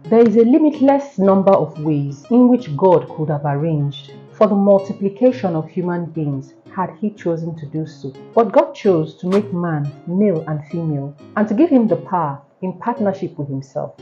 There is a limitless number of ways in which God could have arranged for the multiplication of human beings had He chosen to do so. But God chose to make man male and female and to give him the power, in partnership with Himself,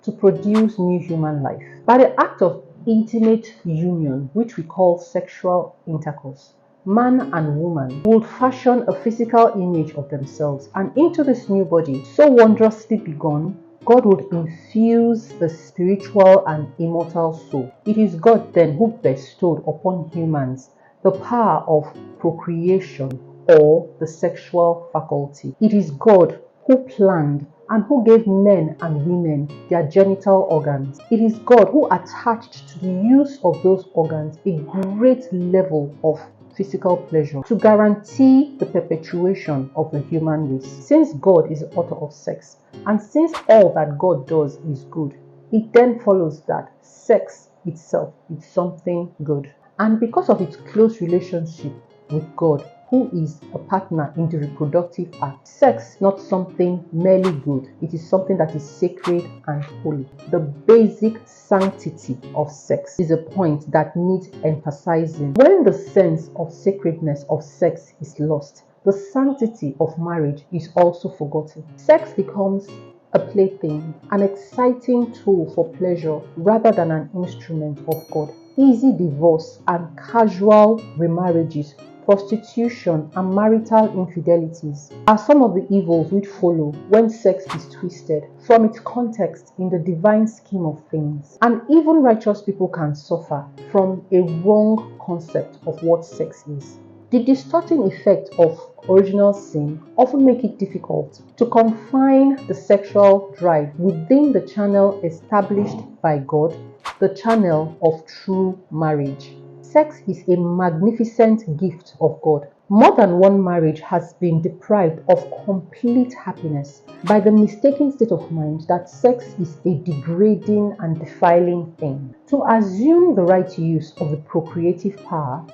to produce new human life. By the act of intimate union, which we call sexual intercourse, man and woman would fashion a physical image of themselves, and into this new body, so wondrously begun, God would infuse the spiritual and immortal soul. It is God then who bestowed upon humans the power of procreation or the sexual faculty. It is God who planned and who gave men and women their genital organs. It is God who attached to the use of those organs a great level of physical pleasure to guarantee the perpetuation of the human race. Since God is the author of sex, and since all that God does is good, it then follows that sex itself is something good. And because of its close relationship with God, who is a partner in the reproductive act, sex is not something merely good. It is something that is sacred and holy. The basic sanctity of sex is a point that needs emphasizing. When the sense of sacredness of sex is lost, the sanctity of marriage is also forgotten. Sex becomes a plaything, an exciting tool for pleasure rather than an instrument of God. Easy divorce and casual remarriages, prostitution and marital infidelities are some of the evils which follow when sex is twisted from its context in the divine scheme of things. And even righteous people can suffer from a wrong concept of what sex is. The distorting effect of original sin often make it difficult to confine the sexual drive within the channel established by God, the channel of true marriage. Sex is a magnificent gift of God. More than one marriage has been deprived of complete happiness by the mistaken state of mind that sex is a degrading and defiling thing. To assume the right use of the procreative power,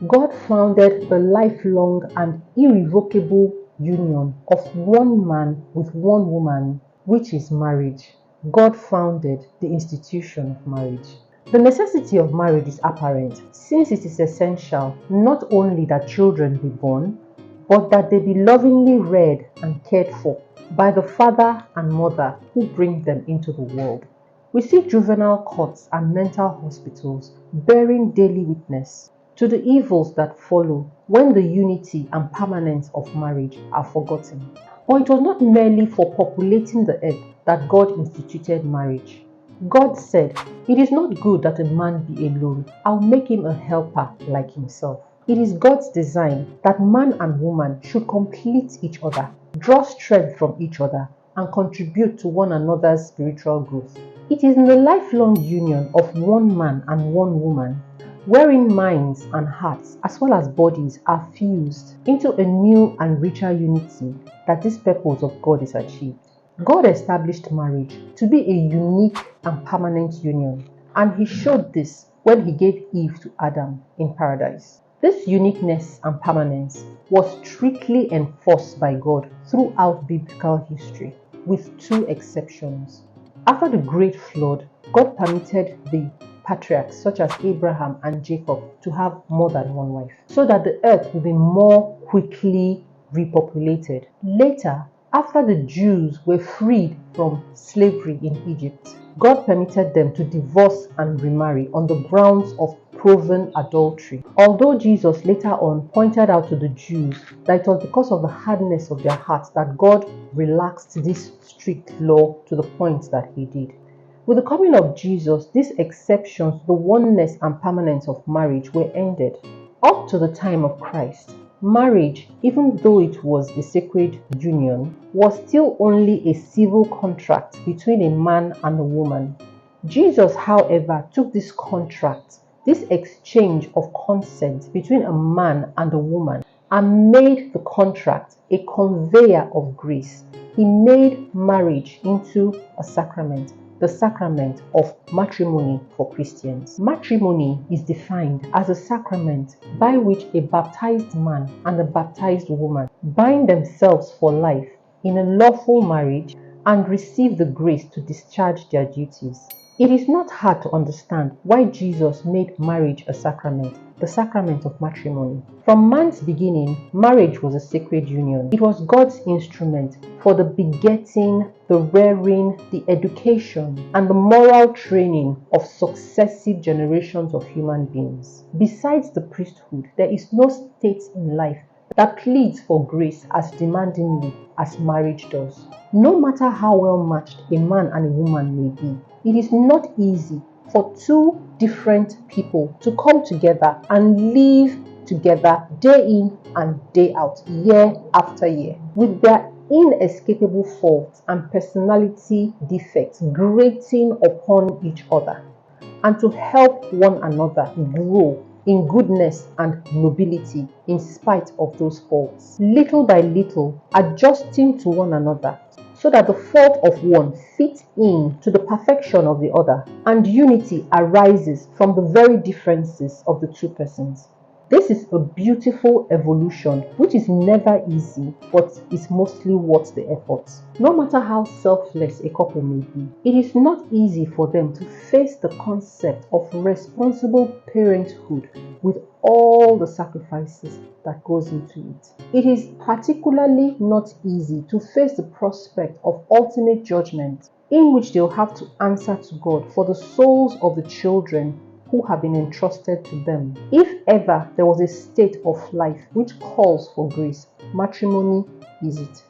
God founded the lifelong and irrevocable union of one man with one woman, which is marriage. God founded the institution of marriage. The necessity of marriage is apparent, since it is essential not only that children be born, but that they be lovingly reared and cared for by the father and mother who bring them into the world. We see juvenile courts and mental hospitals bearing daily witness to the evils that follow when the unity and permanence of marriage are forgotten. But it was not merely for populating the earth that God instituted marriage. God said, "It is not good that a man be alone. I'll make him a helper like himself." It is God's design that man and woman should complete each other, draw strength from each other, and contribute to one another's spiritual growth. It is in the lifelong union of one man and one woman, wherein minds and hearts as well as bodies are fused into a new and richer unity, that this purpose of God is achieved. God established marriage to be a unique and permanent union, and He showed this when He gave Eve to Adam in paradise. This uniqueness and permanence was strictly enforced by God throughout biblical history, with two exceptions. After the great flood, God permitted the patriarchs such as Abraham and Jacob to have more than one wife, so that the earth would be more quickly repopulated. Later, after the Jews were freed from slavery in Egypt, God permitted them to divorce and remarry on the grounds of proven adultery. Although Jesus later on pointed out to the Jews that it was because of the hardness of their hearts that God relaxed this strict law to the point that He did. With the coming of Jesus, these exceptions to the oneness and permanence of marriage were ended. Up to the time of Christ, marriage, even though it was a sacred union, was still only a civil contract between a man and a woman. Jesus, however, took this contract, this exchange of consent between a man and a woman, and made the contract a conveyor of grace. He made marriage into a sacrament, the sacrament of matrimony for Christians. Matrimony is defined as a sacrament by which a baptized man and a baptized woman bind themselves for life in a lawful marriage and receive the grace to discharge their duties. It is not hard to understand why Jesus made marriage a sacrament, the sacrament of matrimony. From man's beginning, marriage was a sacred union. It was God's instrument for the begetting, the rearing, the education, and the moral training of successive generations of human beings. Besides the priesthood, there is no state in life that pleads for grace as demandingly as marriage does. No matter how well matched a man and a woman may be, it is not easy for two different people to come together and live together day in and day out, year after year, with their inescapable faults and personality defects grating upon each other, and to help one another grow in goodness and nobility in spite of those faults. Little by little, adjusting to one another so that the fault of one fits in to the perfection of the other, and unity arises from the very differences of the two persons. This is a beautiful evolution which is never easy, but is mostly worth the effort. No matter how selfless a couple may be, it is not easy for them to face the concept of responsible parenthood with all the sacrifices that goes into it. It is particularly not easy to face the prospect of ultimate judgment, in which they'll have to answer to God for the souls of the children who have been entrusted to them. If ever there was a state of life which calls for grace, matrimony is it.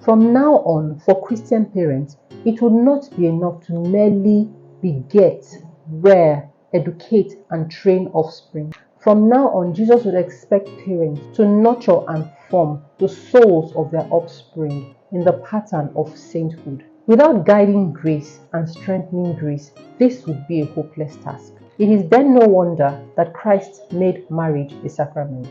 From now on, for Christian parents, it would not be enough to merely beget, rear, educate, and train offspring. From now on, Jesus would expect parents to nurture and form the souls of their offspring in the pattern of sainthood. Without guiding grace and strengthening grace, this would be a hopeless task. It is then no wonder that Christ made marriage a sacrament.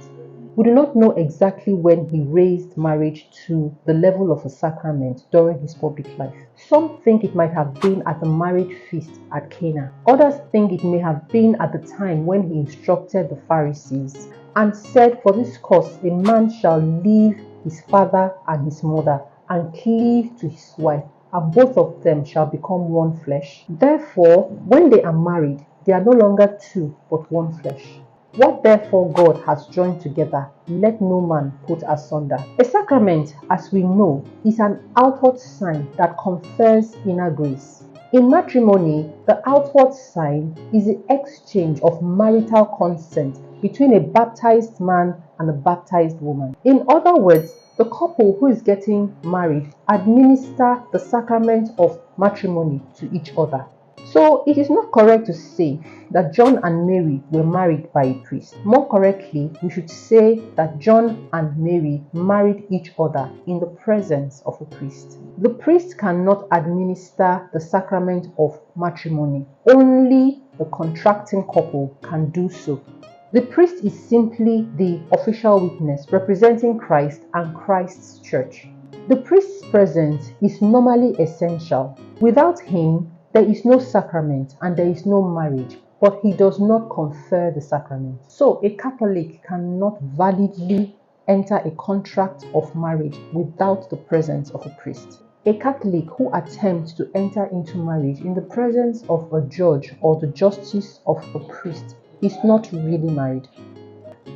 We do not know exactly when he raised marriage to the level of a sacrament during his public life. Some think it might have been at the marriage feast at Cana. Others think it may have been at the time when he instructed the Pharisees and said, "For this cause a man shall leave his father and his mother and cleave to his wife, and both of them shall become one flesh." Therefore, when they are married, they are no longer two, but one flesh. What therefore God has joined together, let no man put asunder. A sacrament, as we know, is an outward sign that confers inner grace. In matrimony, the outward sign is the exchange of marital consent between a baptized man and a baptized woman. In other words, the couple who is getting married administer the sacrament of matrimony to each other. So it is not correct to say that John and Mary were married by a priest. More correctly, we should say that John and Mary married each other in the presence of a priest. The priest cannot administer the sacrament of matrimony. Only the contracting couple can do so. The priest is simply the official witness representing Christ and Christ's church. The priest's presence is normally essential. Without him, there is no sacrament and there is no marriage, but he does not confer the sacrament. So a Catholic cannot validly enter a contract of marriage without the presence of a priest. A Catholic who attempts to enter into marriage in the presence of a judge or the justice of a priest is not really married.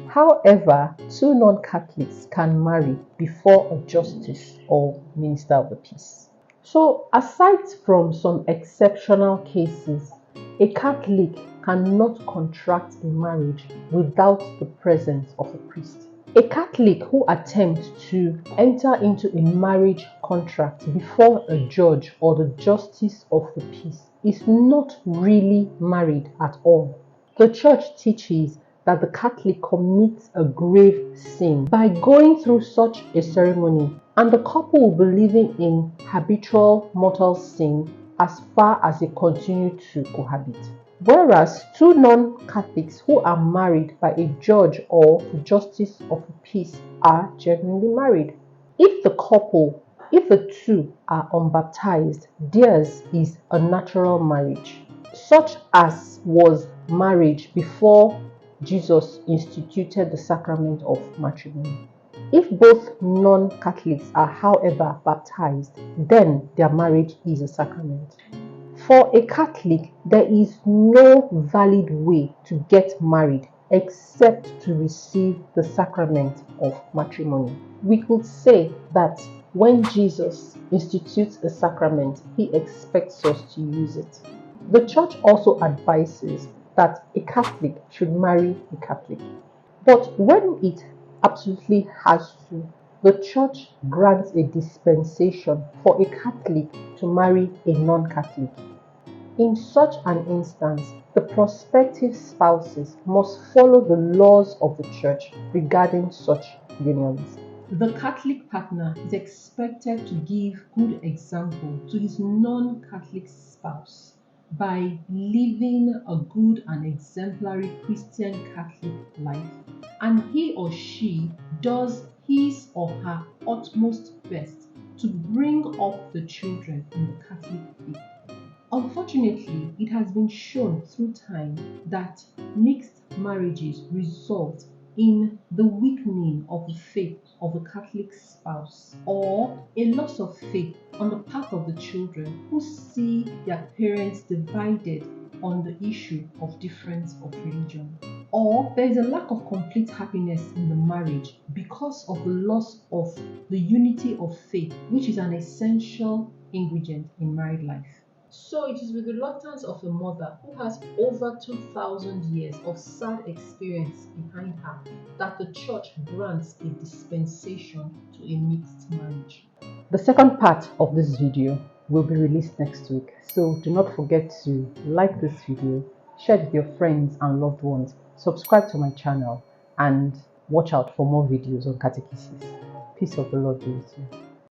However, two non-Catholics can marry before a justice or minister of the peace. So, aside from some exceptional cases, a Catholic cannot contract a marriage without the presence of a priest. A Catholic who attempts to enter into a marriage contract before a judge or the justice of the peace is not really married at all. The church teaches that the Catholic commits a grave sin by going through such a ceremony, and the couple will be living in habitual mortal sin as far as they continue to cohabit. Whereas two non-Catholics who are married by a judge or the justice of the peace are genuinely married. If the two are unbaptized, theirs is a natural marriage, such as was marriage before Jesus instituted the sacrament of matrimony. If both non-Catholics are, however, baptized, then their marriage is a sacrament. For a Catholic, there is no valid way to get married except to receive the sacrament of matrimony. We could say that when Jesus institutes a sacrament, he expects us to use it. The Church also advises that a Catholic should marry a Catholic. But when it absolutely has to, the Church grants a dispensation for a Catholic to marry a non-Catholic. In such an instance, the prospective spouses must follow the laws of the Church regarding such unions. The Catholic partner is expected to give good example to his non-Catholic spouse by living a good and exemplary Christian Catholic life, and he or she does his or her utmost best to bring up the children in the Catholic faith. Unfortunately, it has been shown through time that mixed marriages result in the weakening of the faith of a Catholic spouse, or a loss of faith on the part of the children who see their parents divided on the issue of difference of religion. Or there is a lack of complete happiness in the marriage because of the loss of the unity of faith, which is an essential ingredient in married life. So it is with the reluctance of a mother who has over 2,000 years of sad experience behind her that the Church grants a dispensation to a mixed marriage. The second part of this video will be released next week, so do not forget to like this video, share it with your friends and loved ones, subscribe to my channel, and watch out for more videos on catechesis. Peace of the Lord be with you.